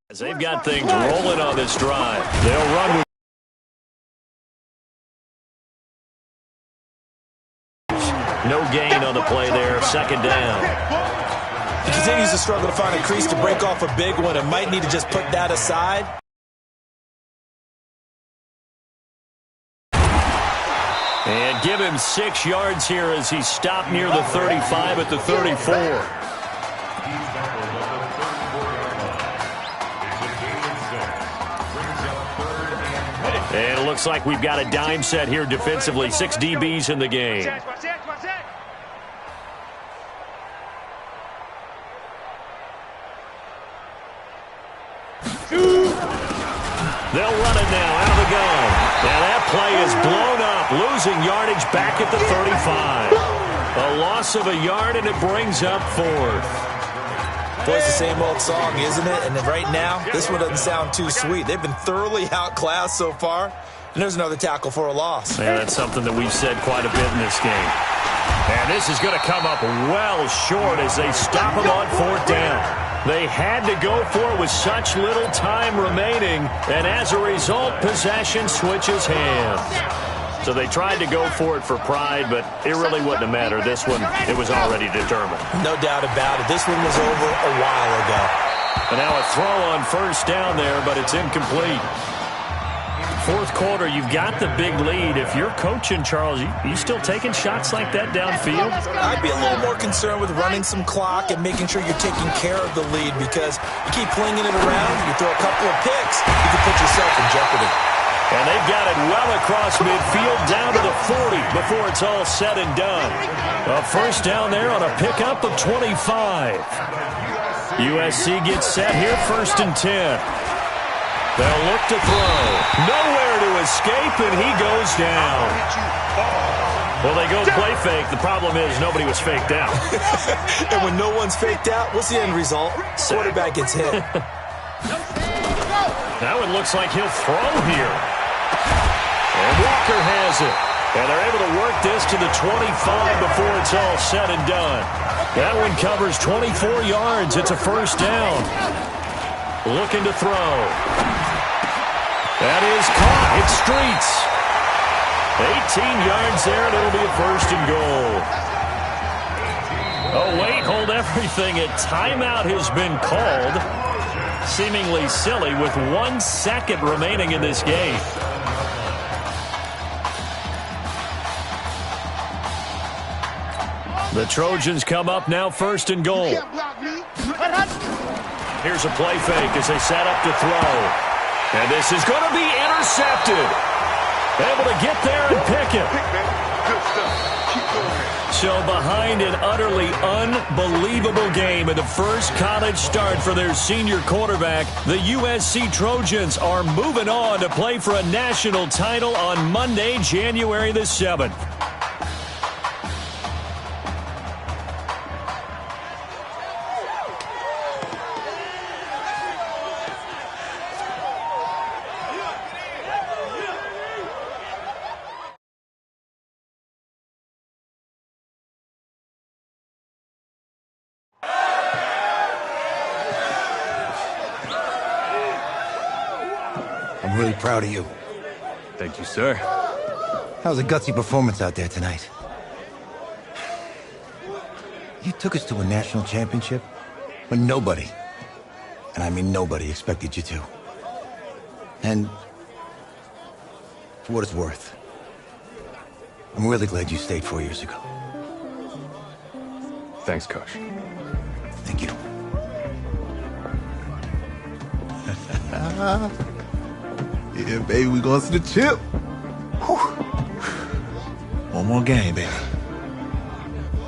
As they've got things rolling on this drive. They'll run with no gain on the play there. Second down. He continues to struggle to find a crease to break off a big one and might need to just put that aside. And give him 6 yards here as he stopped near the 35 at the 34. And it looks like we've got a dime set here defensively. 6 DBs in the game. They'll run it now out of the gun. And that play is blown up, losing yardage back at the 35. A loss of a yard, and it brings up 4th. Boy, it's the same old song, isn't it? And right now, this one doesn't sound too sweet. They've been thoroughly outclassed so far, and there's another tackle for a loss. Yeah, that's something that we've said quite a bit in this game. And this is going to come up well short as they stop him on 4th down. They had to go for it with such little time remaining, and as a result, possession switches hands. So they tried to go for it for pride, but it really wouldn't have mattered. This one, it was already determined. No doubt about it. This one was over a while ago. And now a throw on 1st down there, but it's incomplete. 4th quarter, you've got the big lead. If you're coaching, Charles, you still taking shots like that downfield? I'd be a little more concerned with running some clock and making sure you're taking care of the lead, because you keep flinging it around, you throw a couple of picks, you can put yourself in jeopardy. And they've got it well across midfield down to the 40 before it's all said and done. A 1st down there on a pickup of 25. USC gets set here, 1st and 10. They'll look to throw. Nowhere to escape, and he goes down. Well, they go play fake. The problem is nobody was faked out. And when no one's faked out, what's the end result? Quarterback gets hit. Now it looks like he'll throw here. And Walker has it. And they're able to work this to the 25 before it's all said and done. That one covers 24 yards. It's a 1st down. Looking to throw. That is caught. It's Streets. 18 yards there, and it'll be a 1st and goal. Oh, wait, hold everything. A timeout has been called. Seemingly silly with 1 second remaining in this game. The Trojans come up now 1st and goal. Here's a play fake as they set up to throw. And this is going to be intercepted. Able to get there and pick it. So behind an utterly unbelievable game in the first college start for their senior quarterback, the USC Trojans are moving on to play for a national title on Monday, January the 7th. I'm really proud of you. Thank you, sir. That was a gutsy performance out there tonight. You took us to a national championship when nobody, and I mean nobody, expected you to. And for what it's worth, I'm really glad you stayed 4 years ago. Thanks, Coach. Thank you. Yeah, baby, we going to the chip. Whew. One more game, baby.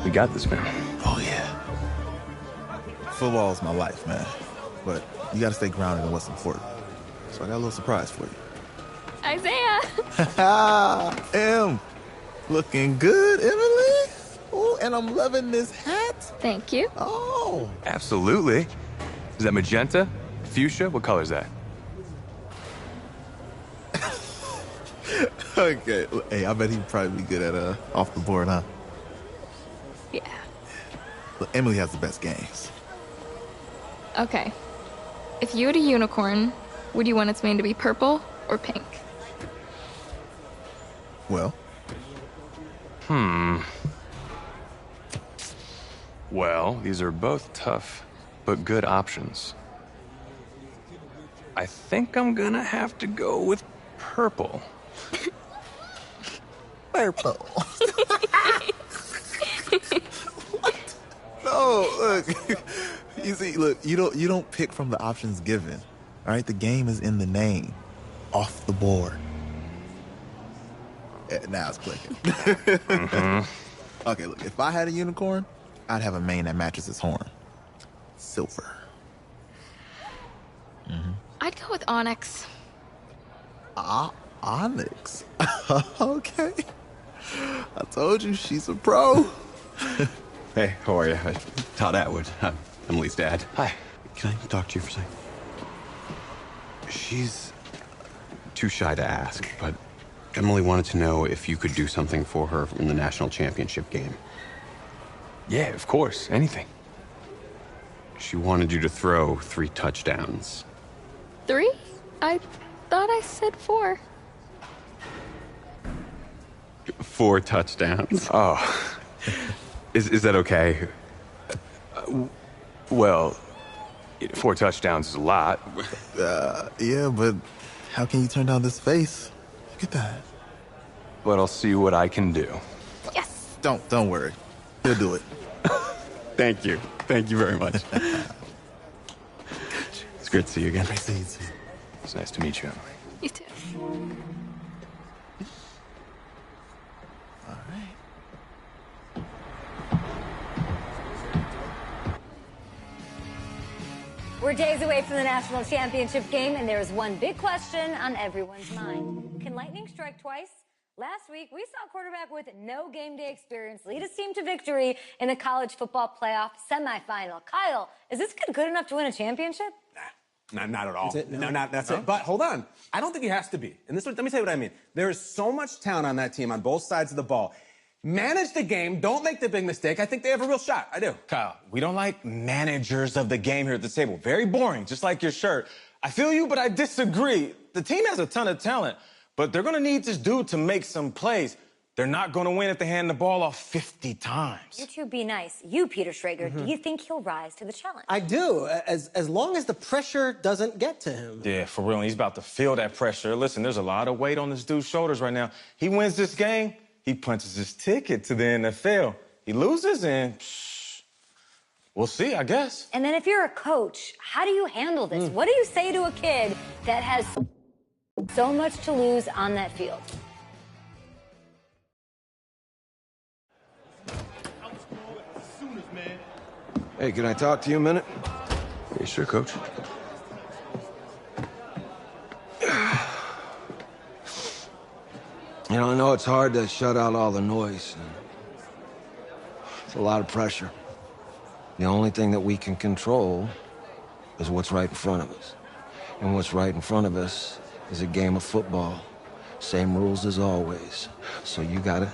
We got this, man. Oh, yeah. Football is my life, man. But you got to stay grounded in what's important. So I got a little surprise for you. Isaiah! Looking good, Emily. Oh, and I'm loving this hat. Thank you. Oh. Absolutely. Is that magenta? Fuchsia? What color is that? Okay. Hey, I bet he'd probably be good at off the board, huh? Yeah. Look, Emily has the best games. Okay. If you had a unicorn, would you want its mane to be purple or pink? Well, Well, these are both tough, but good options. I think I'm gonna have to go with purple. purple. No, look. You see, look, you don't pick from the options given. All right, the game is in the name, off the board. Now it's clicking. Okay, look, if I had a unicorn, I'd have a mane that matches its horn. Silver. I'd go with onyx. Onyx. Okay. I told you, she's a pro. Hey, how are you? Todd Atwood. I'm Emily's dad. Hi. Can I talk to you for a second? She's too shy to ask, but Emily wanted to know if you could do something for her in the national championship game. Yeah, of course. Anything. She wanted you to throw 3 touchdowns. 3? I thought I said 4. 4 touchdowns. Oh. Is that okay? Well, 4 touchdowns is a lot. Yeah, but how can you turn down this face? Look at that. But I'll see what I can do. Yes. Don't worry. He'll do it. Thank you. Thank you very much. It's great to see you again. Great to see you too. It's nice to meet you, Emily. You too. All right. We're days away from the national championship game, and there is one big question on everyone's mind. Can lightning strike twice? Last week, we saw a quarterback with no game day experience lead his team to victory in the college football playoff semifinal. Kyle, is this kid good enough to win a championship? Not at all. That's it? No, that's it. But hold on. I don't think he has to be. And let me tell you what I mean. There is so much talent on that team on both sides of the ball. Manage the game. Don't make the big mistake. I think they have a real shot. I do. Kyle, we don't like managers of the game here at the table. Very boring, just like your shirt. I feel you, but I disagree. The team has a ton of talent, but they're going to need this dude to make some plays. They're not going to win if they hand the ball off 50 times. You two be nice. You, Peter Schrager, do you think he'll rise to the challenge? I do, as long as the pressure doesn't get to him. Yeah, for real. And he's about to feel that pressure. Listen, there's a lot of weight on this dude's shoulders right now. He wins this game, he punches his ticket to the NFL. He loses, and we'll see, I guess. And then if you're a coach, how do you handle this? What do you say to a kid that has so much to lose on that field? Hey, can I talk to you a minute? Yeah, sure, Coach. You know, I know it's hard to shut out all the noise. It's a lot of pressure. The only thing that we can control is what's right in front of us. And what's right in front of us is a game of football. Same rules as always. So you gotta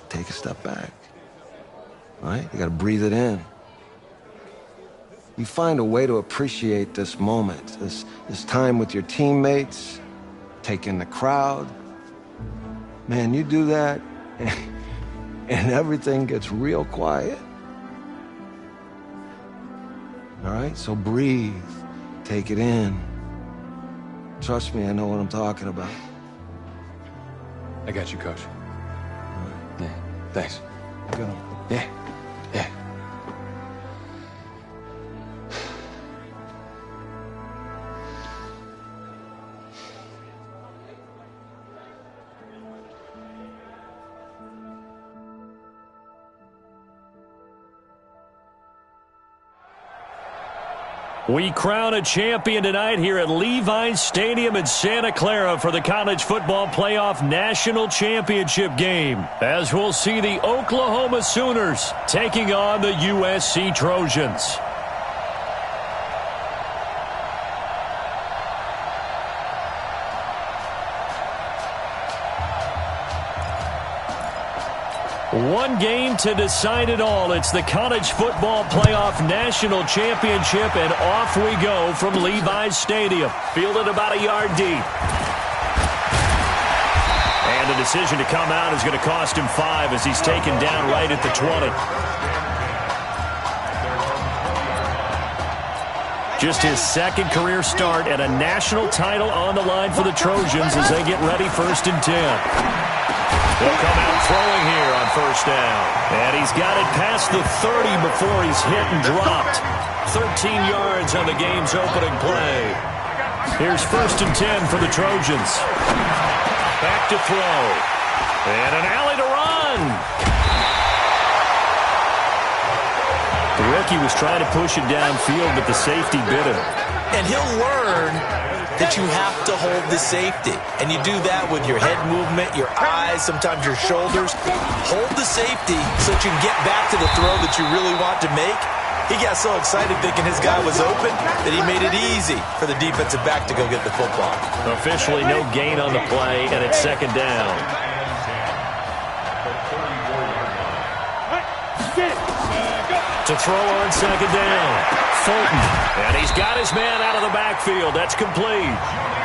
take a step back. All right? You gotta breathe it in. You find a way to appreciate this moment, this time with your teammates, take in the crowd. Man, you do that, and everything gets real quiet. All right? So breathe. Take it in. Trust me, I know what I'm talking about. I got you, Coach. Yeah, thanks. Go. Yeah. We crown a champion tonight here at Levi's Stadium in Santa Clara for the College Football Playoff National Championship game, as we'll see the Oklahoma Sooners taking on the USC Trojans. One game to decide it all. It's the College Football Playoff National Championship, and off we go from Levi's Stadium. Fielded about a yard deep. And the decision to come out is going to cost him 5 as he's taken down right at the 20. Just his second career start and a national title on the line for the Trojans as they get ready 1st and 10. He'll come out throwing here on 1st down. And he's got it past the 30 before he's hit and dropped. 13 yards on the game's opening play. Here's 1st and 10 for the Trojans. Back to throw. And an alley to run. The rookie was trying to push it downfield, but the safety bit him. And he'll learn that you have to hold the safety. And you do that with your head movement, your eyes, sometimes your shoulders. Hold the safety so that you can get back to the throw that you really want to make. He got so excited thinking his guy was open that he made it easy for the defensive back to go get the football. Officially no gain on the play, and it's 2nd down. To throw on 2nd down, Fulton. And he's got his man out of the backfield. That's complete.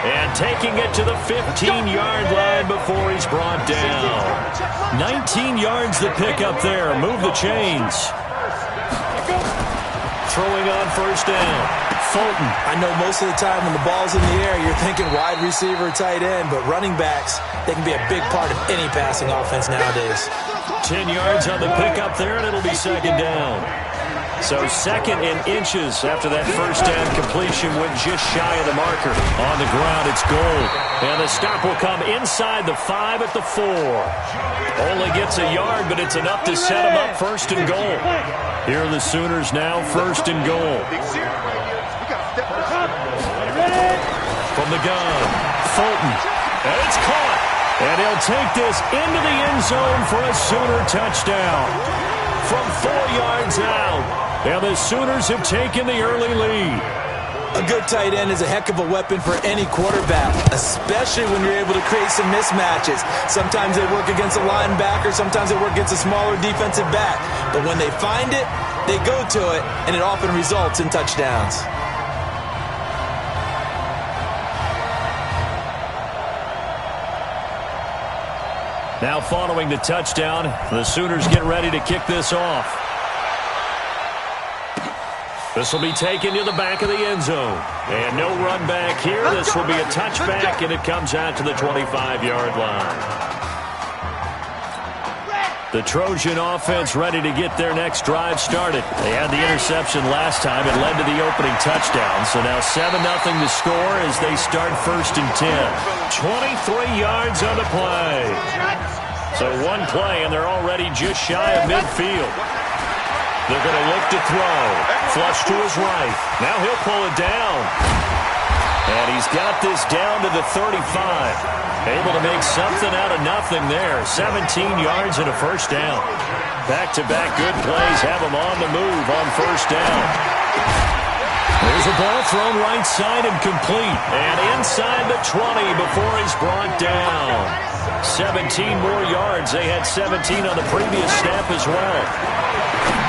And taking it to the 15-yard line before he's brought down. 19 yards the pickup there. Move the chains. Throwing on 1st down, Fulton. I know most of the time when the ball's in the air, you're thinking wide receiver, tight end, but running backs, they can be a big part of any passing offense nowadays. 10 yards on the pickup there, and it'll be 2nd down. So 2nd and inches after that 1st down completion went just shy of the marker. On the ground, it's Gold. And the stop will come inside the 5 at the 4. Only gets a yard, but it's enough to set him up 1st and goal. Here are the Sooners now, 1st and goal. From the gun, Fulton. And it's caught. And he'll take this into the end zone for a Sooner touchdown. From 4 yards out. And the Sooners have taken the early lead. A good tight end is a heck of a weapon for any quarterback, especially when you're able to create some mismatches. Sometimes they work against a linebacker, sometimes they work against a smaller defensive back. But when they find it, they go to it, and it often results in touchdowns. Now following the touchdown, the Sooners get ready to kick this off. This will be taken to the back of the end zone. And no run back here. This will be a touchback, and it comes out to the 25-yard line. The Trojan offense ready to get their next drive started. They had the interception last time. It led to the opening touchdown. So now 7-0 to score as they start 1st and 10. 23 yards on the play. So one play, and they're already just shy of midfield. They're going to look to throw. Flush to his right. Now he'll pull it down. And he's got this down to the 35. Able to make something out of nothing there. 17 yards and a 1st down. Back-to-back good plays have him on the move on 1st down. There's a ball thrown right side and complete. And inside the 20 before he's brought down. 17 more yards. They had 17 on the previous snap as well.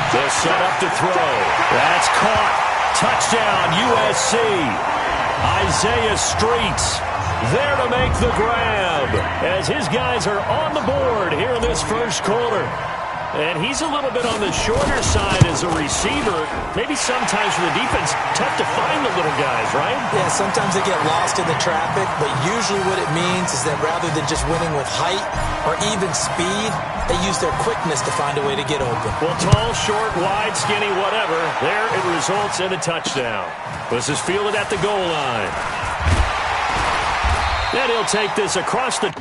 They'll set up to throw. That's caught. Touchdown, USC. Isaiah Streets there to make the grab as his guys are on the board here in this 1st quarter. And he's a little bit on the shorter side as a receiver. Maybe sometimes for the defense, tough to find the little guys, right? Yeah, sometimes they get lost in the traffic, but usually what it means is that rather than just winning with height or even speed, they use their quickness to find a way to get open. Well, tall, short, wide, skinny, whatever, there it results in a touchdown. This is fielded at the goal line. Then he'll take this across the...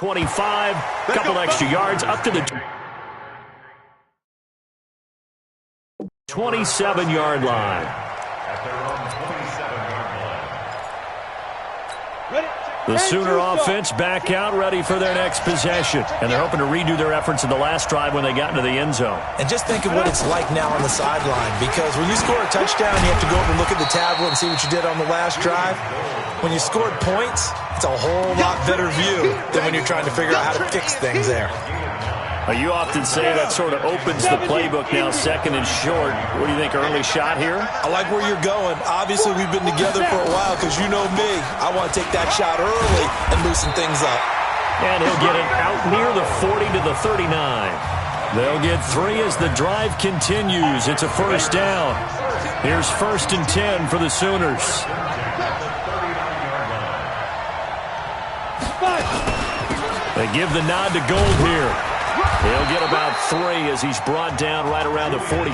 25, couple extra yards up to the 27-yard line. The Sooner offense back out, ready for their next possession. And they're hoping to redo their efforts in the last drive when they got into the end zone. And just think of what it's like now on the sideline, because when you score a touchdown, you have to go over and look at the tablet and see what you did on the last drive. When you scored points, it's a whole lot better view than when you're trying to figure out how to fix things there. You often say that sort of opens the playbook now, second and short. What do you think, early shot here? I like where you're going. Obviously, we've been together for a while because you know me. I want to take that shot early and loosen things up. And he'll get it out near the 40 to the 39. They'll get 3 as the drive continues. It's a first down. Here's 1st and 10 for the Sooners. They give the nod to Gold here. He'll get about 3 as he's brought down right around the 42.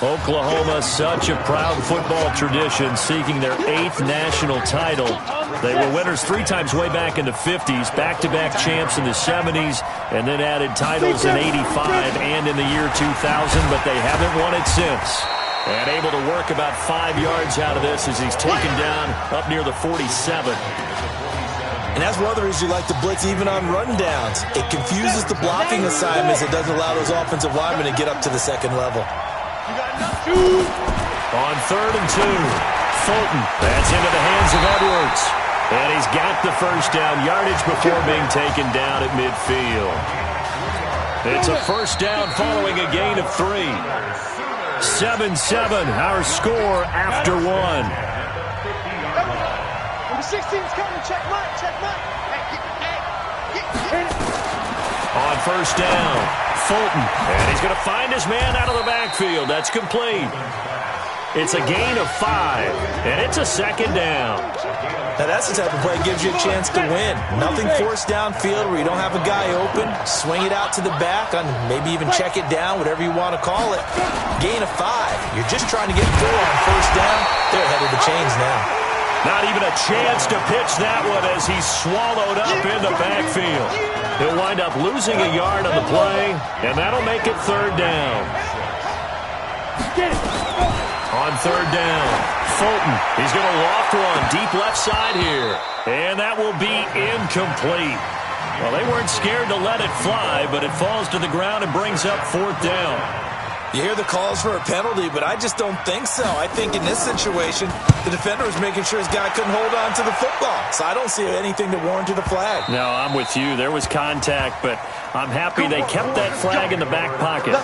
Oklahoma, such a proud football tradition, seeking their 8th national title. They were winners 3 times way back in the 50s, back-to-back champs in the 70s, and then added titles in 85 and in the year 2000, but they haven't won it since. And able to work about 5 yards out of this as he's taken down up near the 47. And that's one of the reasons you like to blitz even on rundowns. It confuses the blocking assignments. It doesn't allow those offensive linemen to get up to the second level. On 3rd and 2, Fulton. That's into the hands of Edwards. And he's got the first down yardage before being taken down at midfield. It's a first down following a gain of 3. 7-7, our score after 1. Number 16's coming. Check Mike. Check Mike. On first down, Fulton. And he's going to find his man out of the backfield. That's complete. It's a gain of 5, and it's a second down. Now that's the type of play that gives you a chance to win. Nothing forced downfield where you don't have a guy open. Swing it out to the back, and maybe even check it down, whatever you want to call it. Gain of 5. You're just trying to get 4 on first down. They're ahead of the chains now. Not even a chance to pitch that one as he's swallowed up in the backfield. He'll wind up losing a yard on the play, and that'll make it 3rd down. On 3rd down, Fulton. He's going to loft one deep left side here, and that will be incomplete. Well, they weren't scared to let it fly, but it falls to the ground and brings up 4th down. You hear the calls for a penalty, but I just don't think so. I think in this situation, the defender was making sure his guy couldn't hold on to the football. So I don't see anything that warranted a flag. No, I'm with you. There was contact, but I'm happy they kept that flag in the back pocket.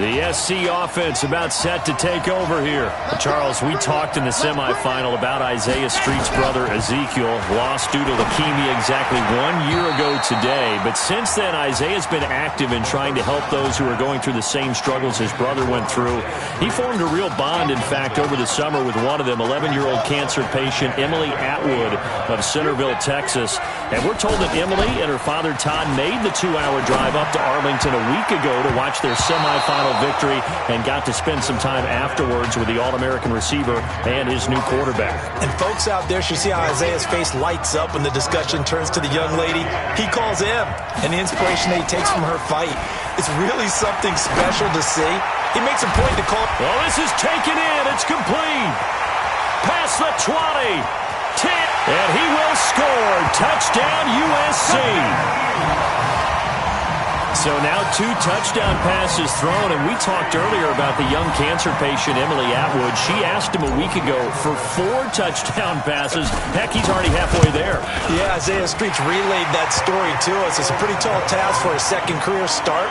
The SC offense about set to take over here. Charles, we talked in the semifinal about Isaiah Street's brother Ezekiel, lost due to leukemia exactly 1 year ago today. But since then, Isaiah's been active in trying to help those who are going through the same struggles his brother went through. He formed a real bond, in fact, over the summer with one of them, 11-year-old cancer patient Emily Atwood of Centerville, Texas. And we're told that Emily and her father Todd made the 2-hour drive up to Arlington a week ago to watch their semifinal victory and got to spend some time afterwards with the All-American receiver and his new quarterback. And folks out there should see how Isaiah's face lights up when the discussion turns to the young lady he calls him and the inspiration that he takes from her fight. It's really something special to see. He makes a point to call. Well, this is taken in. It's complete. Past the 20. 10. And he will score. Touchdown, USC. So now 2 touchdown passes thrown, and we talked earlier about the young cancer patient, Emily Atwood. She asked him a week ago for 4 touchdown passes. Heck, he's already halfway there. Yeah, Isaiah Streets relayed that story to us. It's a pretty tall task for a second career start.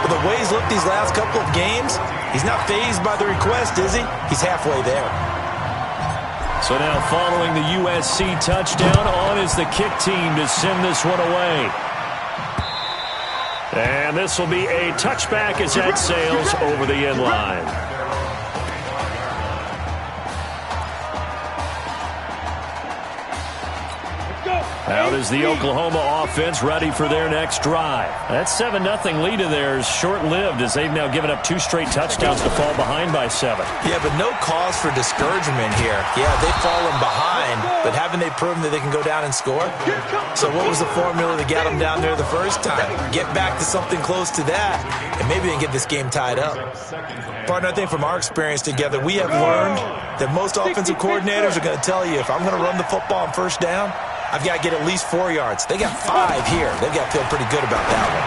But the way he's looked these last couple of games, he's not fazed by the request, is he? He's halfway there. So now following the USC touchdown, on is the kick team to send this one away. And this will be a touchback as that sails over the end line. Let's go. Out is the Oklahoma offense ready for their next drive. That 7-0 lead of theirs short-lived as they've now given up 2 straight touchdowns to fall behind by 7. Yeah, but no cause for discouragement here. Yeah, they've fallen behind, but haven't they proven that they can go down and score? So what was the formula that got them down there the first time? Get back to something close to that, and maybe they can get this game tied up. Partner, I think from our experience together, we have learned that most offensive coordinators are going to tell you, if I'm going to run the football on first down, I've got to get at least 4 yards. They got 5 here. They've got to feel pretty good about that one.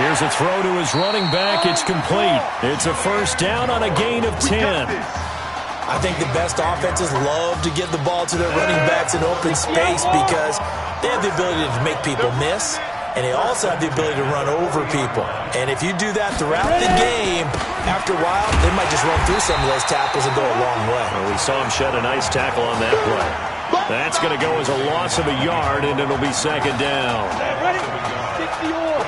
Here's a throw to his running back. It's complete. It's a first down on a gain of 10. I think the best offenses love to get the ball to their running backs in open space because they have the ability to make people miss, and they also have the ability to run over people. And if you do that throughout the game, after a while, they might just run through some of those tackles and go a long way. Well, we saw him shed a nice tackle on that play. That's going to go as a loss of a yard, and it'll be second down. Ready? 60 or.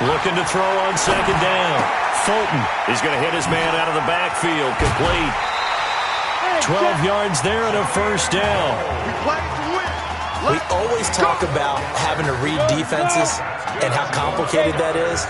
Looking to throw on second down. Fulton is going to hit his man out of the backfield. Complete. 12 yards there and a first down. We always talk about having to read defenses and how complicated that is.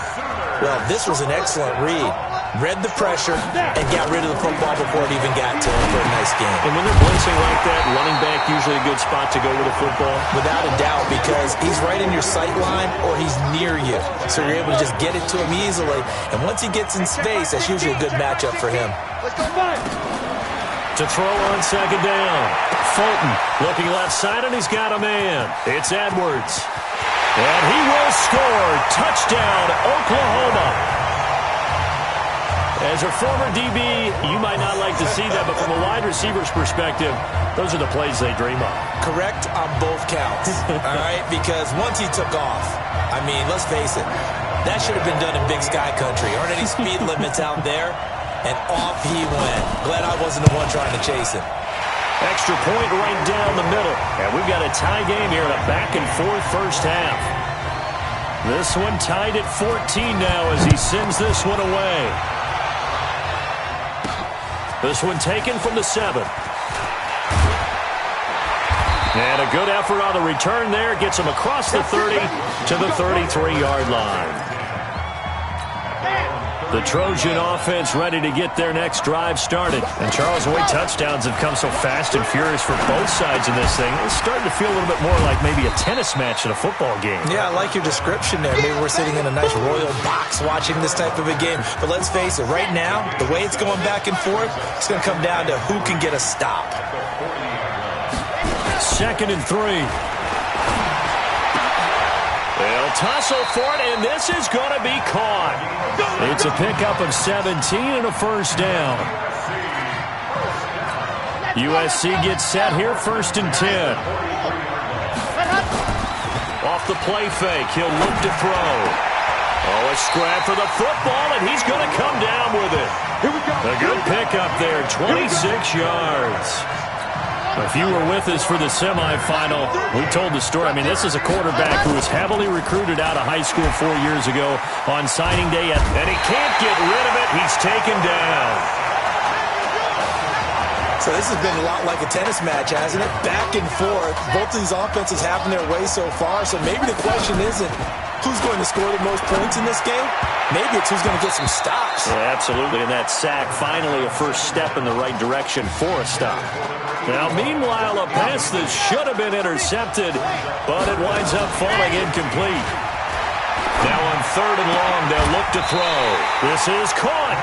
Well, this was an excellent read. Read the pressure and got rid of the football before it even got to him for a nice game. And when they're blitzing like that, running back usually a good spot to go with a football? Without a doubt, because he's right in your sight line or he's near you. So you're able to just get it to him easily. And once he gets in space, that's usually a good matchup for him. To throw on second down. Fulton looking left side, and he's got a man. It's Edwards. And he will score. Touchdown, Oklahoma. As a former DB, you might not like to see that, but from a wide receiver's perspective, those are the plays they dream of. Correct on both counts, all right? Because once he took off, I mean, let's face it, that should have been done in Big Sky Country. Aren't any speed limits out there? And off he went. Glad I wasn't the one trying to chase him. Extra point right down the middle. And we've got a tie game here in a back-and-forth first half. This one tied at 14 now as he sends this one away. This one taken from the 7. And a good effort on the return there. Gets him across the 30 to the 33-yard line. The Trojan offense ready to get their next drive started. And Charles, the way touchdowns have come so fast and furious for both sides of this thing, it's starting to feel a little bit more like maybe a tennis match in a football game. Yeah, I like your description there. Maybe we're sitting in a nice royal box watching this type of a game. But let's face it, right now, the way it's going back and forth, it's going to come down to who can get a stop. 2nd and 3. They'll tussle for it, and this is going to be caught. It's a pickup of 17 and a first down. USC gets set here, 1st and 10. Off the play fake, he'll look to throw. Oh, a scrap for the football, and he's going to come down with it. A good pickup there, 26 yards. If you were with us for the semifinal, we told the story. I mean, this is a quarterback who was heavily recruited out of high school 4 years ago on signing day, and he can't get rid of it. He's taken down. So this has been a lot like a tennis match, hasn't it? Back and forth. Both of these offenses having their way so far. So maybe the question isn't who's going to score the most points in this game. Maybe it's who's going to get some stops. Yeah, absolutely. And that sack, finally a first step in the right direction for a stop. Now, meanwhile, a pass that should have been intercepted, but it winds up falling incomplete. Now on 3rd and long, they'll look to throw. This is caught.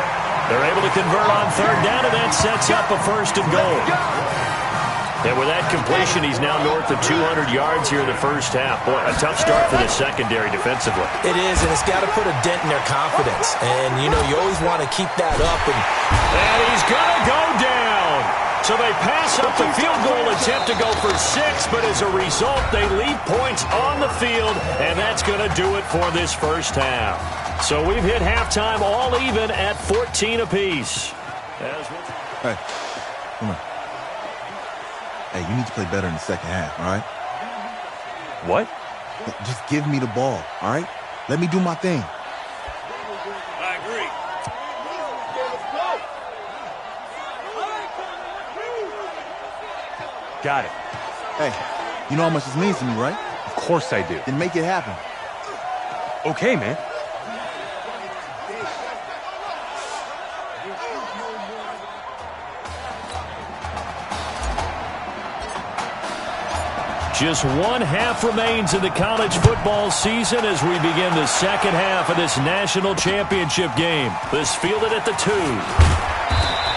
They're able to convert on 3rd down, and that sets up a 1st and goal. And with that completion, he's now north of 200 yards here in the first half. Boy, a tough start for the secondary defensively. It is, and it's got to put a dent in their confidence. And, you know, you always want to keep that up. And he's going to go down. So they pass up the field goal attempt to go for 6, but as a result, they leave points on the field, and that's going to do it for this first half. So we've hit halftime all even at 14 apiece. Hey, come on. Hey, you need to play better in the second half, all right? What? Just give me the ball, all right? Let me do my thing. I agree. Got it. Hey, you know how much this means to me, right? Of course I do. Then make it happen. Okay, man. Just one half remains in the college football season as we begin the second half of this national championship game. This fielded at the 2.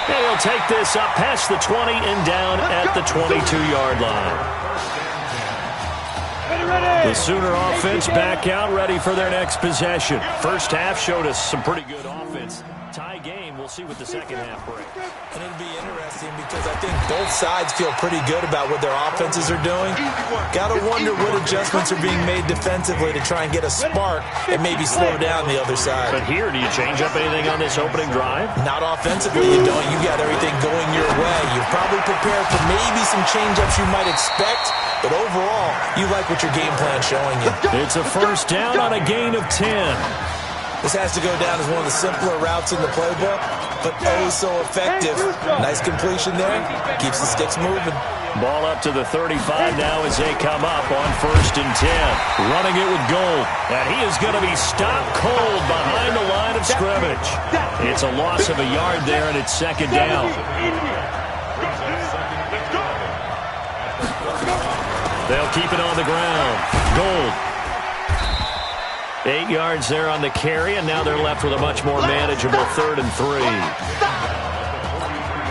And he'll take this up past the 20 and down at the 22-yard line. The Sooner offense back out, ready for their next possession. First half showed us some pretty good offense. Tie game, we'll see what the second half brings. And it'll be interesting because I think both sides feel pretty good about what their offenses are doing. Got to wonder what adjustments are being made defensively to try and get a spark and maybe slow down the other side. But here, do you change up anything on this opening drive? Not offensively, you don't. You got everything going your way. You're probably prepared for maybe some change-ups you might expect, but overall, you like what your game plan's showing you. It's a first down on a gain of 10. This has to go down as one of the simpler routes in the playbook, but oh so effective. Nice completion there. Keeps the sticks moving. Ball up to the 35 now as they come up on first and 10. Running it with Gold. And he is going to be stopped cold behind the line of scrimmage. It's a loss of a yard there, and it's second down. They'll keep it on the ground. Gold. 8 yards there on the carry, and now they're left with a much more manageable 3rd and 3.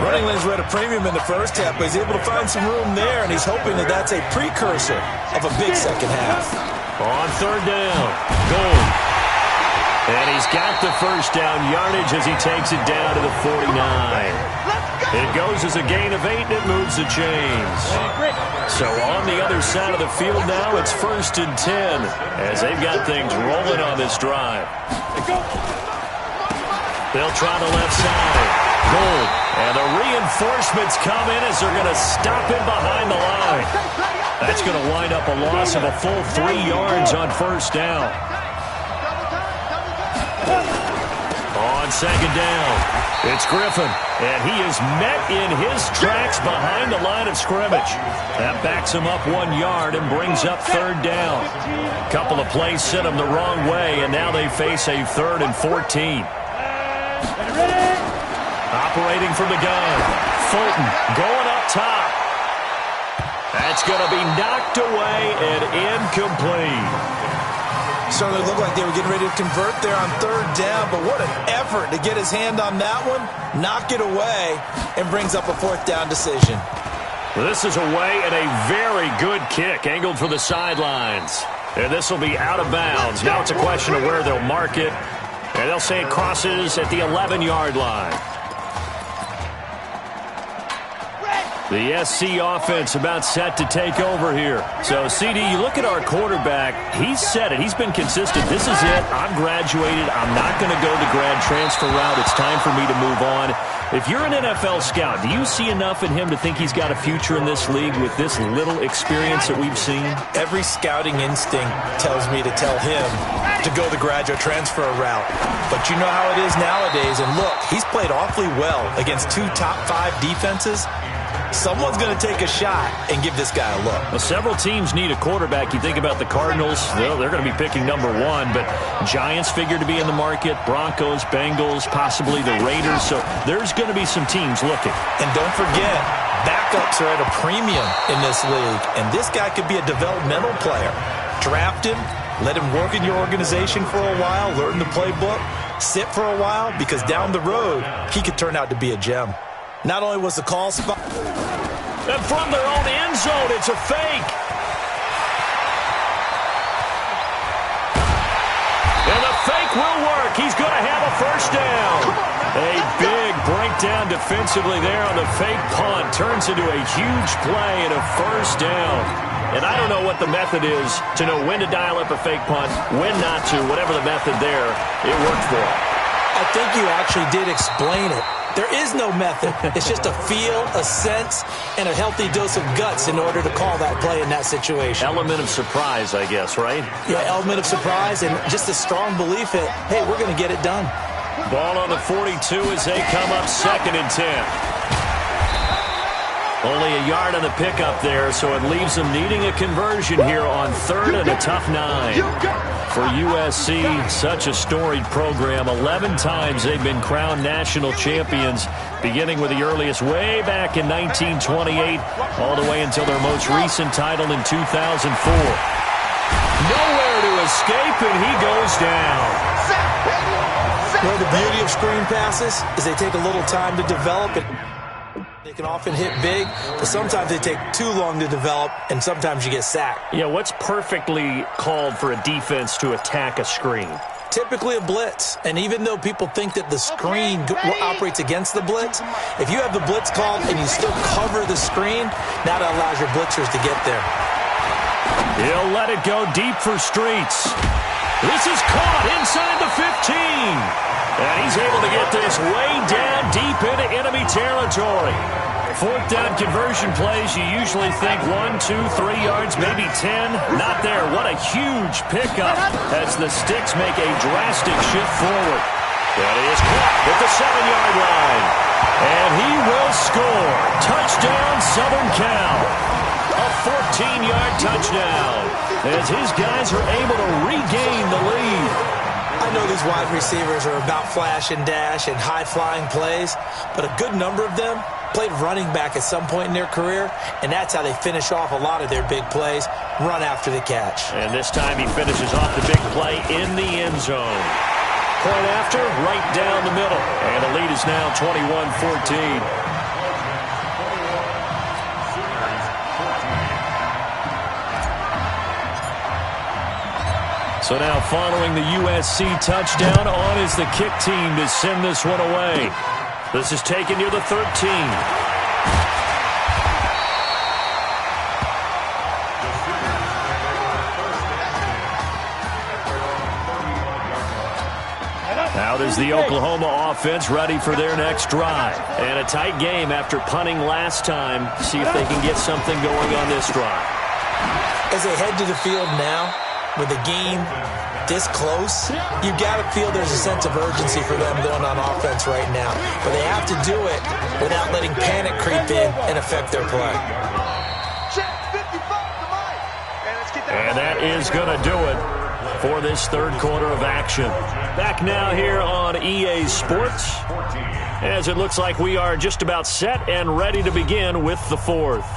Running lanes were at a premium in the first half, but he's able to find some room there, and he's hoping that that's a precursor of a big second half. On 3rd down, Gold. And he's got the first down yardage as he takes it down to the 49. It goes as a gain of 8, and it moves the chains. So on the other side of the field now, it's first and 10 as they've got things rolling on this drive. They'll try the left side. Gold. And the reinforcements come in as they're going to stop him behind the line. That's going to wind up a loss of a full 3 yards on first down. On second down, it's Griffin, and he is met in his tracks behind the line of scrimmage. That backs him up 1 yard and brings up 3rd down. A couple of plays sent him the wrong way, and now they face a 3rd and 14. Operating from the gun, Fulton going up top. That's going to be knocked away and incomplete. Certainly looked like they were getting ready to convert there on 3rd down, but what an effort to get his hand on that one, knock it away, and brings up a 4th down decision. This is away and a very good kick, angled for the sidelines. And this will be out of bounds. Now it's a question of where they'll mark it, and they'll say it crosses at the 11-yard line. The SC offense about set to take over here. So, CD, you look at our quarterback. He's said it. He's been consistent. This is it. I'm graduated. I'm not going to go the grad transfer route. It's time for me to move on. If you're an NFL scout, do you see enough in him to think he's got a future in this league with this little experience that we've seen? Every scouting instinct tells me to tell him to go the graduate transfer route. But you know how it is nowadays. And look, he's played awfully well against 2 top 5 defenses. Someone's going to take a shot and give this guy a look. Well, several teams need a quarterback. You think about the Cardinals, they're going to be picking number 1, but Giants figure to be in the market, Broncos, Bengals, possibly the Raiders. So there's going to be some teams looking. And don't forget, backups are at a premium in this league, and this guy could be a developmental player. Draft him, let him work in your organization for a while, learn the playbook, sit for a while, because down the road, he could turn out to be a gem. Not only was the call spot... And from their own end zone, it's a fake. And the fake will work. He's going to have a first down. A big breakdown defensively there on the fake punt. Turns into a huge play and a first down. And I don't know what the method is to know when to dial up a fake punt, when not to. Whatever the method there, it worked for him. I think you actually did explain it. There is no method. It's just a feel, a sense, and a healthy dose of guts in order to call that play in that situation. Element of surprise, I guess, right? Yeah, element of surprise and just a strong belief that, hey, we're going to get it done. Ball on the 42 as they come up 2nd and 10. Only a yard on the pickup there, so it leaves them needing a conversion here on 3rd and a tough 9. For USC, such a storied program. 11 times they've been crowned national champions, beginning with the earliest way back in 1928, all the way until their most recent title in 2004. Nowhere to escape, and he goes down. Well, the beauty of screen passes is they take a little time to develop it. They can often hit big, but sometimes they take too long to develop, and sometimes you get sacked. Yeah, what's perfectly called for a defense to attack a screen? Typically a blitz, and even though people think that the screen operates against the blitz, if you have the blitz called and you still cover the screen, that allows your blitzers to get there. He'll let it go deep for Streets. This is caught inside the 15. And he's able to get this way down deep into enemy territory. 4th down conversion plays, you usually think 1, 2, 3 yards, maybe 10. Not there. What a huge pickup as the Sticks make a drastic shift forward. And he is caught at the 7-yard line. And he will score. Touchdown, Southern Cal. A 14-yard touchdown as his guys are able to regain the lead. I know these wide receivers are about flash and dash and high-flying plays, but a good number of them played running back at some point in their career, and that's how they finish off a lot of their big plays, run after the catch. And this time he finishes off the big play in the end zone. Point after, right down the middle. And the lead is now 21-14. So now following the USC touchdown, on is the kick team to send this one away. This is taken near the 13. Out is the Oklahoma offense ready for their next drive. And a tight game after punting last time. See if they can get something going on this drive. As they head to the field now, with the game this close, you got to feel there's a sense of urgency for them going on offense right now. But they have to do it without letting panic creep in and affect their play. And that is going to do it for this 3rd quarter of action. Back now here on EA Sports, as it looks like we are just about set and ready to begin with the 4th.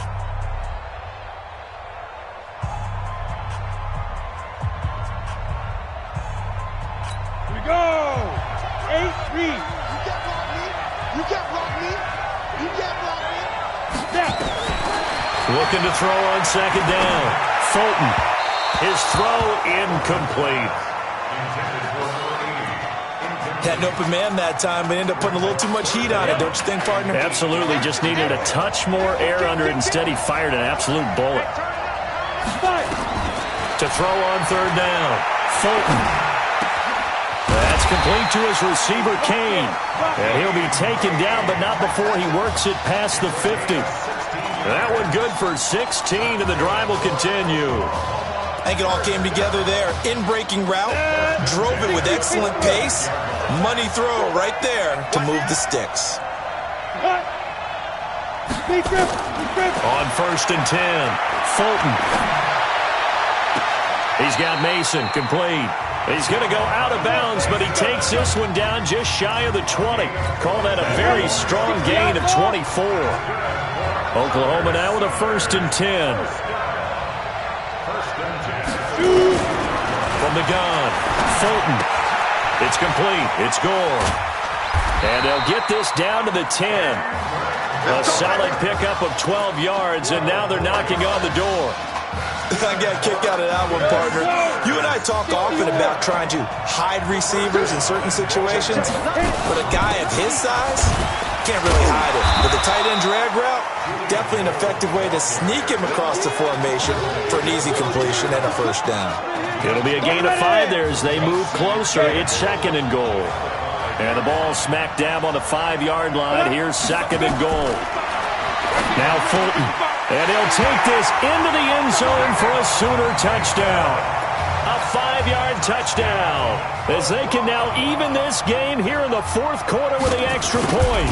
Looking to throw on 2nd down. Fulton. His throw incomplete. Had an open man that time, but ended up putting a little too much heat on it, don't you think, partner? Absolutely. Just needed a touch more air under it. Instead, he fired an absolute bullet. To throw on 3rd down. Fulton. That's complete to his receiver, Kane. And he'll be taken down, but not before he works it past the 50. That one good for 16, and the drive will continue. I think it all came together there. In-breaking route, drove it with excellent pace. Money throw right there to move the Sticks. On 1st and 10, Fulton. He's got Mason complete. He's going to go out of bounds, but he takes this one down just shy of the 20. Call that a very strong gain of 24. Oklahoma now with a 1st and 10. From the gun, Fulton. It's complete. It's Gore. And they'll get this down to the 10. A solid pickup of 12 yards, and now they're knocking on the door. I got a kick out of that one, partner. You and I talk often about trying to hide receivers in certain situations, but a guy of his size can't really hide it. With the tight end drag route, definitely an effective way to sneak him across the formation for an easy completion and a 1st down. It'll be a gain of 5 there as they move closer. It's 2nd and goal. And the ball smack dab on the 5-yard line. Here's 2nd and goal. Now Fulton. And he'll take this into the end zone for a Sooner touchdown. A 5-yard touchdown. As they can now even this game here in the 4th quarter with the extra point.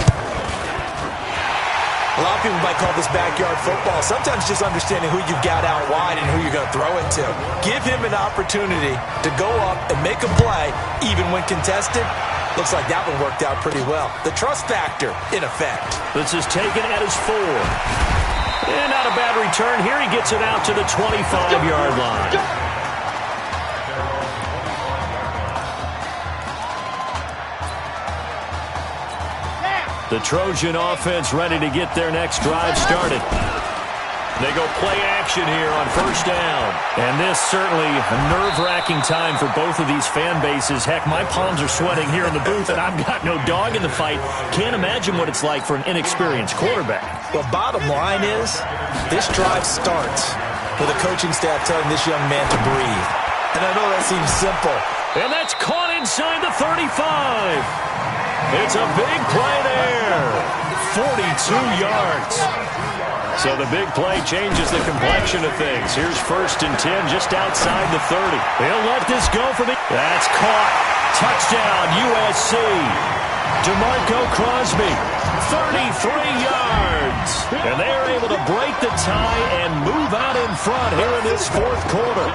A lot of people might call this backyard football. Sometimes just understanding who you've got out wide and who you're going to throw it to. Give him an opportunity to go up and make a play, even when contested. Looks like that one worked out pretty well. The trust factor in effect. This is taken at his 4. And not a bad return here. He gets it out to the 25-yard line. The Trojan offense ready to get their next drive started. They go play action here on first down. And this certainly a nerve-wracking time for both of these fan bases. Heck, my palms are sweating here in the booth, and I've got no dog in the fight. Can't imagine what it's like for an inexperienced quarterback. Well, bottom line is, this drive starts with a coaching staff telling this young man to breathe. And I know that seems simple. And that's caught inside the 35. It's a big play there. 42 yards. So the big play changes the complexion of things. Here's first and 10 just outside the 30. He'll let this go for the... That's caught. Touchdown, USC. DeMarco Crosby, 33 yards. And they are able to break the tie and move out in front here in this fourth quarter.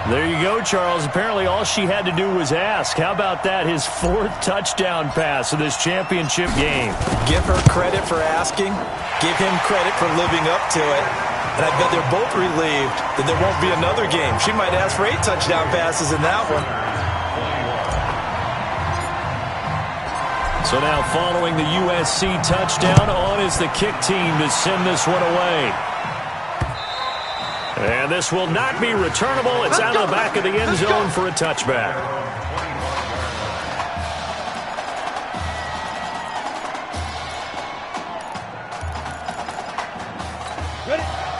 There you go, Charles. Apparently all she had to do was ask. How about that? His 4th touchdown pass of this championship game. Give her credit for asking. Give him credit for living up to it. And I bet they're both relieved that there won't be another game. She might ask for 8 touchdown passes in that one. So now following the USC touchdown, on is the kick team to send this one away. And this will not be returnable. It's out of the back of the end zone for a touchback.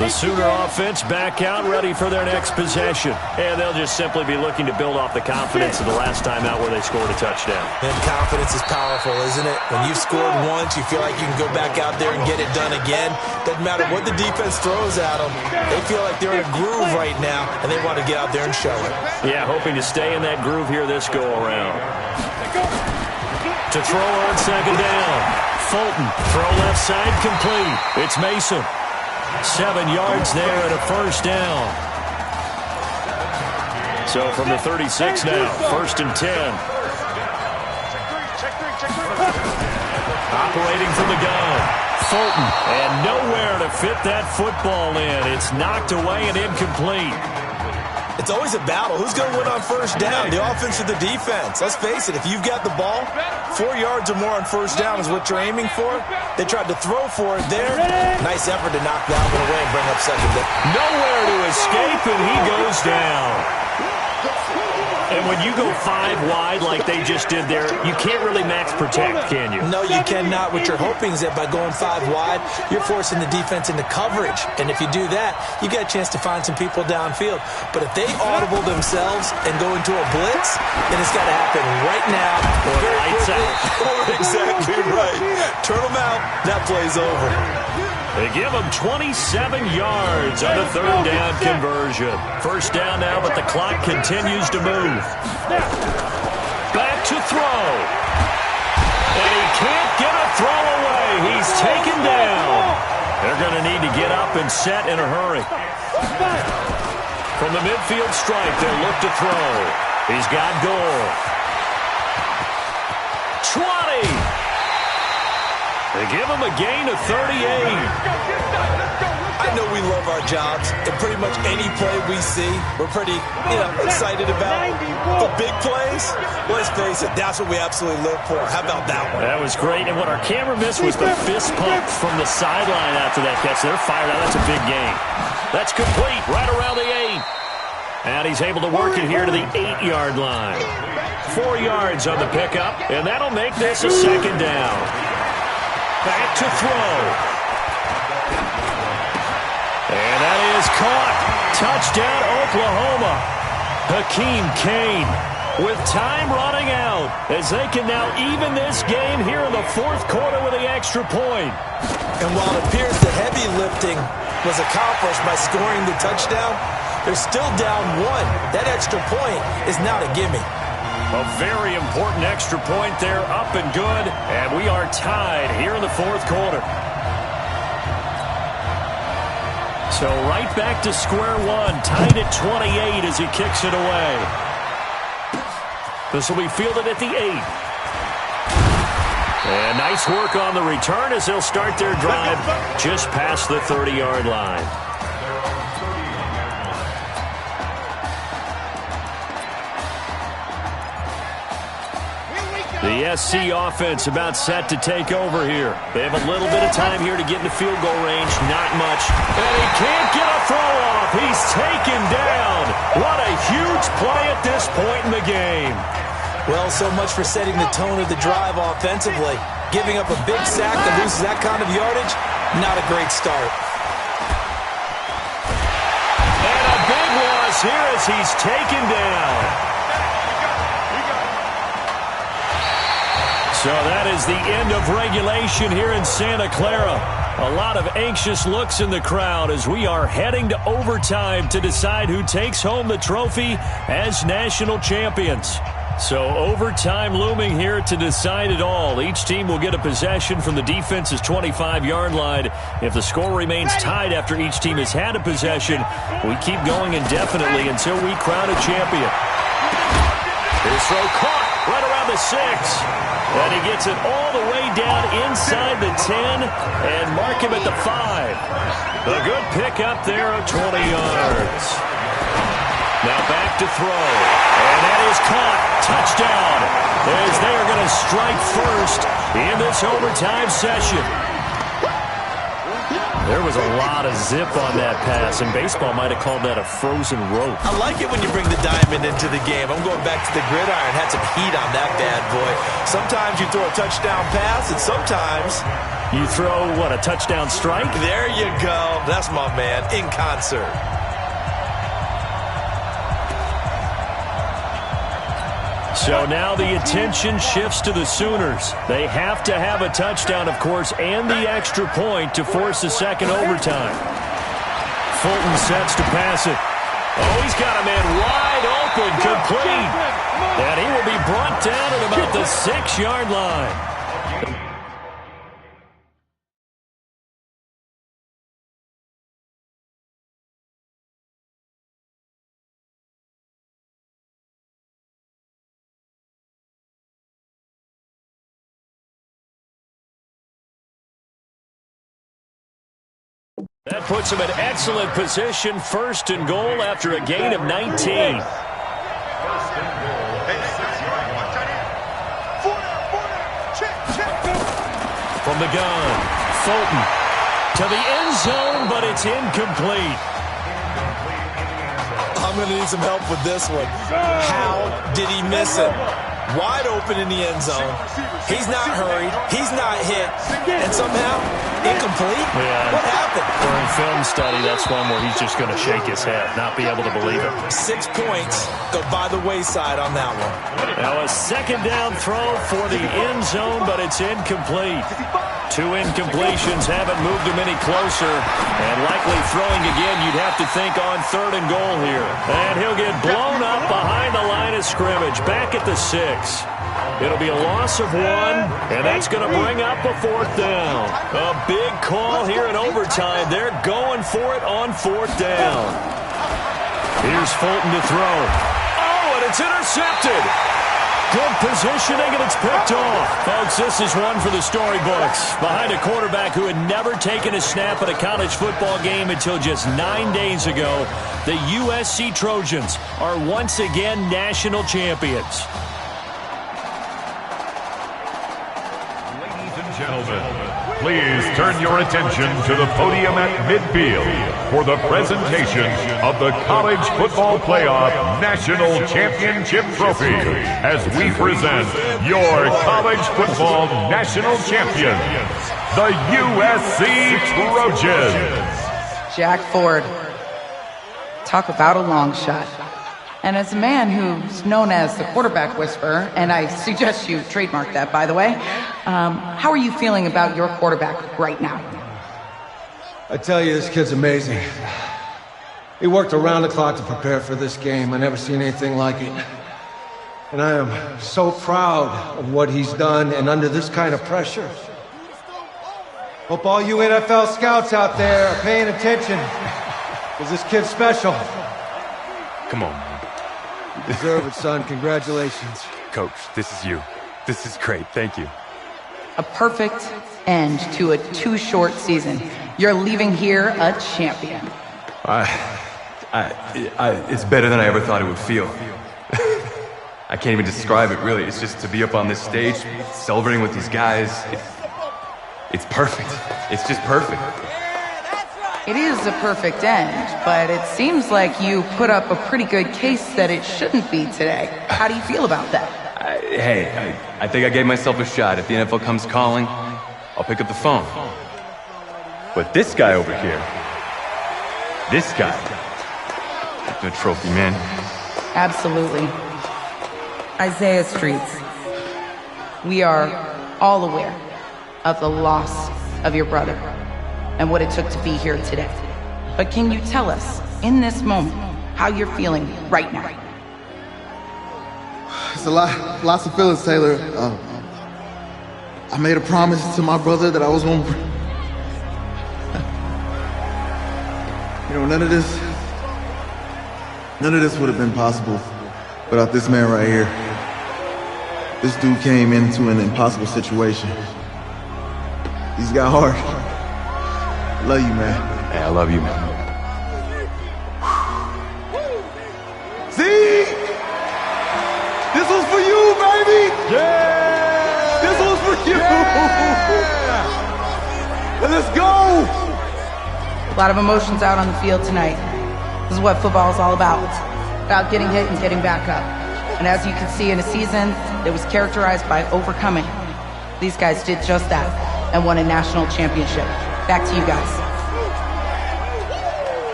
The Sooner offense back out, ready for their next possession. And they'll just simply be looking to build off the confidence of the last time out where they scored a touchdown. And confidence is powerful, isn't it? When you've scored once, you feel like you can go back out there and get it done again. Doesn't matter what the defense throws at them. They feel like they're in a groove right now, and they want to get out there and show it. Yeah, hoping to stay in that groove here this go-around. To throw on second down. Fulton, throw left side complete. It's Mason. 7 yards there and a first down. So from the 36 now, first and 10. Operating from the gun. Fulton, and nowhere to fit that football in. It's knocked away and incomplete. It's always a battle. Who's going to win on first down, the offense or the defense? Let's face it, if you've got the ball, 4 yards or more on first down is what you're aiming for. They tried to throw for it there. Nice effort to knock that one away and bring up second down. Nowhere to escape, and he goes down. And when you go 5 wide like they just did there, you can't really max protect, can you? No, you cannot. What you're hoping is that by going 5 wide, you're forcing the defense into coverage. And if you do that, you get a chance to find some people downfield. But if they audible themselves and go into a blitz, then it's got to happen right now. Or lights out. Or exactly right. Turn them out. That play's over. They give him 27 yards on the third down conversion. First down now, but the clock continues to move. Back to throw. And he can't get a throw away. He's taken down. They're going to need to get up and set in a hurry. From the midfield stripe, they'll look to throw. He's got goal. 20. They give him a gain of 38. I know we love our jobs, and pretty much any play we see, we're pretty, excited about. But big plays, let's face it, that's what we absolutely live for. How about that one? That was great, and what our camera missed was the fist pump from the sideline after that catch. They're fired out. That's a big gain. That's complete, right around the 8. And he's able to work it here to the 8-yard line. 4 yards on the pickup, and that'll make this a second down. Back to throw. And that is caught. Touchdown, Oklahoma. Hakeem Kane with time running out as they can now even this game here in the fourth quarter with the extra point. And while it appears the heavy lifting was accomplished by scoring the touchdown, they're still down 1. That extra point is not a gimme. A very important extra point there, up and good, and we are tied here in the fourth quarter. So right back to square one, tied at 28 as he kicks it away. This will be fielded at the 8. And nice work on the return as they'll start their drive just past the 30-yard line. The SC offense about set to take over here. They have a little bit of time here to get into field goal range. Not much. And he can't get a throw off. He's taken down. What a huge play at this point in the game. Well, so much for setting the tone of the drive offensively. Giving up a big sack that loses that kind of yardage, not a great start. And a big loss here as he's taken down. So that is the end of regulation here in Santa Clara. A lot of anxious looks in the crowd as we are heading to overtime to decide who takes home the trophy as national champions. So overtime looming here to decide it all. Each team will get a possession from the defense's 25-yard line. If the score remains tied after each team has had a possession, we keep going indefinitely until we crown a champion. His throw caught right around the 6. And he gets it all the way down inside the 10 and mark him at the 5. A good pickup there of 20 yards. Now back to throw. And that is caught. Touchdown. As they are going to strike first in this overtime session. There was a lot of zip on that pass, and baseball might have called that a frozen rope. I like it when you bring the diamond into the game. I'm going back to the gridiron. Had some heat on that bad boy. Sometimes you throw a touchdown pass, and sometimes you throw, what, a touchdown strike? There you go. That's my man, in concert. So now the attention shifts to the Sooners. They have to have a touchdown, of course, and the extra point to force a second overtime. Fulton sets to pass it. Oh, he's got a man wide open, complete. And he will be brought down at about the 6-yard line. That puts him in excellent position, first and goal after a gain of 19. From the gun, Fulton to the end zone, but it's incomplete. I'm going to need some help with this one. How did he miss it? Wide open in the end zone. He's not hurried. He's not hit. And somehow, incomplete? Yeah. What happened? During film study, that's one where he's just going to shake his head, not be able to believe it. 6 points go by the wayside on that one. Now a second down throw for the end zone, but it's incomplete. 2 incompletions haven't moved him any closer. And likely throwing again, you'd have to think on 3rd and goal here. And he'll get blown up behind the line of scrimmage, back at the 6. It'll be a loss of 1, and that's going to bring up a 4th down. A big call here in overtime. They're going for it on 4th down. Here's Fulton to throw. Oh, and it's intercepted. Good positioning, and it's picked off. Folks, this is one for the storybooks. Behind a quarterback who had never taken a snap at a college football game until just 9 days ago, the USC Trojans are once again national champions. Gentlemen, please turn your attention to the podium at midfield for the presentation of the College Football Playoff National Championship Trophy as we present your college football national champions, the USC Trojans. Jack Ford. Talk about a long shot. And as a man who's known as the quarterback whisperer, and I suggest you trademark that, by the way, how are you feeling about your quarterback right now? I tell you, this kid's amazing. He worked around the clock to prepare for this game. I never seen anything like it. And I am so proud of what he's done, and under this kind of pressure. Hope all you NFL scouts out there are paying attention, because this kid's special. Come on, man. You deserve it, son. Congratulations. Coach, this is you. This is great. Thank you. A perfect end to a too short season. You're leaving here a champion. It's better than I ever thought it would feel. I can't even describe it, really. It's just to be up on this stage, celebrating with these guys. It's perfect. It's just perfect. It is a perfect end, but it seems like you put up a pretty good case that it shouldn't be today. How do you feel about that? I think I gave myself a shot. If the NFL comes calling, I'll pick up the phone. But this guy over here, this guy, the trophy, man. Absolutely. Isaiah Streets, we are all aware of the loss of your brother and what it took to be here today. But can you tell us, in this moment, how you're feeling right now? It's lots of feelings, Taylor. I made a promise to my brother that I was going to... none of this would have been possible without this man right here. This dude came into an impossible situation. He's got heart. I love you, man. Hey, I love you, man. See? This was for you, baby! Yeah! This was for you! Yeah! Let's go! A lot of emotions out on the field tonight. This is what football is all about. About getting hit and getting back up. And as you can see, in a season that was characterized by overcoming, these guys did just that and won a national championship. Back to you guys.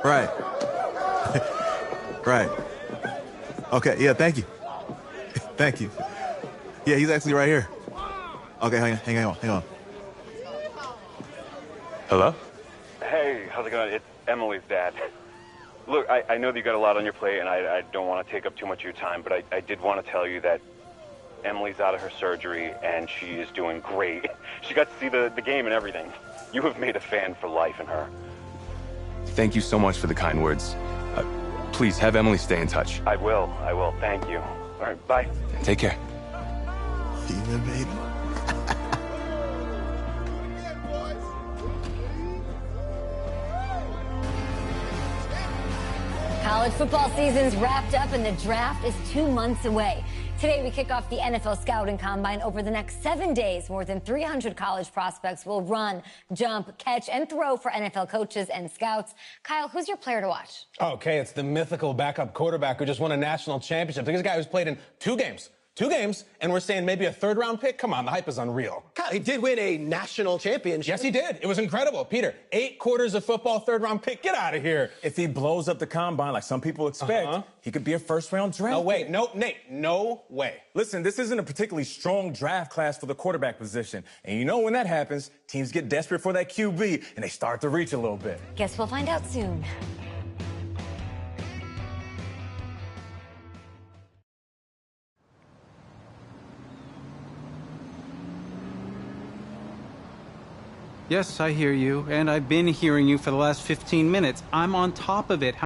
Right. Right. Okay, yeah, thank you. Thank you. Yeah, he's actually right here. Okay, hang on. Hello? Hey, how's it going? It's Emily's dad. Look, I know that you got a lot on your plate, and I don't want to take up too much of your time, but I did want to tell you that Emily's out of her surgery, and she is doing great. She got to see the game and everything. You have made a fan for life in her. Thank you so much for the kind words. Please, have Emily stay in touch. I will. Thank you. All right, bye. Take care. Even, baby. College football season's wrapped up and the draft is 2 months away. Today, we kick off the NFL Scouting Combine. Over the next 7 days, more than 300 college prospects will run, jump, catch, and throw for NFL coaches and scouts. Kyle, who's your player to watch? Okay, it's the mythical backup quarterback who just won a national championship. This guy who's played in 2 games, and we're saying maybe a third-round pick? Come on, the hype is unreal. Kyle, he did win a national championship. Yes, he did. It was incredible. Peter, 8 quarters of football, third-round pick. Get out of here. If he blows up the combine like some people expect, he could be a first-round draft. No way. No, Nate, no way. Listen, this isn't a particularly strong draft class for the quarterback position. And you know when that happens, teams get desperate for that QB, and they start to reach a little bit. Guess we'll find out soon. Yes, I hear you, and I've been hearing you for the last 15 minutes. I'm on top of it.